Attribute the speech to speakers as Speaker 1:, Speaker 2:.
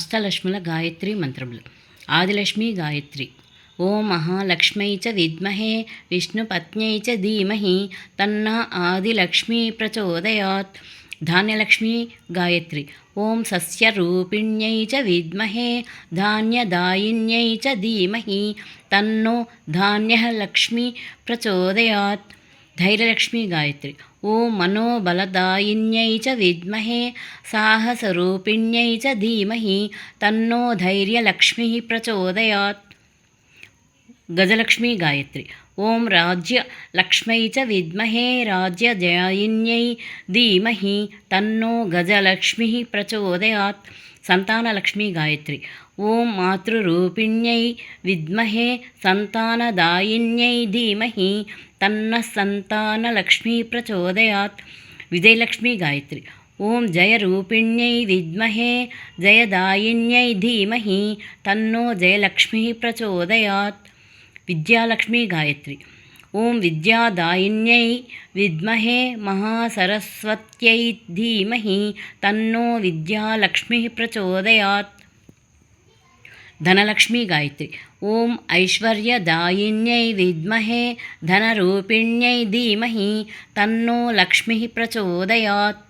Speaker 1: అష్టలక్ష్ముల గాయత్రి మంత్రములు. ఆదిలక్ష్మి గాయత్రి. ఓం మహాలక్ష్మై చ విద్మహే విష్ణుపత్న్యై చ ధీమహి తన్న ఆదిలక్ష్మీ ప్రచోదయాత్. ధాన్యలక్ష్మి గాయత్రి. ఓం సస్యరూపిణ్యై చ విద్మహే ధాన్యదాయిన్యై చ ధీమహి తన్నో ధాన్యలక్ష్మీ ప్రచోదయాత్. ధైర్యలక్ష్మి గాయత్రి. ఓం మనోబలదాయిన్యై చ విద్మహే సాహసరూపిణ్యై చ ధీమహి తన్నో ధైర్యలక్ష్మి ప్రచోదయాత్. గజలక్ష్మి గాయత్రి. ఓం రాజ్యలక్ష్మై చ విద్మహే రాజ్యదాయిన్యై ధీమహి తన్నో గజలక్ష్మి ప్రచోదయాత్. సంతానలక్ష్మి గాయత్రి. ఓం మాతృరూపిణ్యై విద్మహే సంతానదాయిన్యై ధీమహి తన్న సంతానలక్ష్మీ ప్రచోదయాత్. విజయలక్ష్మి గాయత్రి. ఓం జయరూపిణ్యై విద్మహే జయదాయిన్యై ధీమహి తన్నో జయలక్ష్మీ ప్రచోదయాత్. విద్యాలక్ష్మి గాయత్రి. ఓం విద్యాదాయిన్యై విద్మహే మహాసరస్వత్యై ధీమహి తన్నో విద్యాలక్ష్మి ప్రచోదయాత్. ధనలక్ష్మి గాయత్రి. ఓం ఐశ్వర్యదాయిన్యై విద్మహే ధనరూపిణ్యై ధీమహి తన్నో లక్ష్మి ప్రచోదయాత్.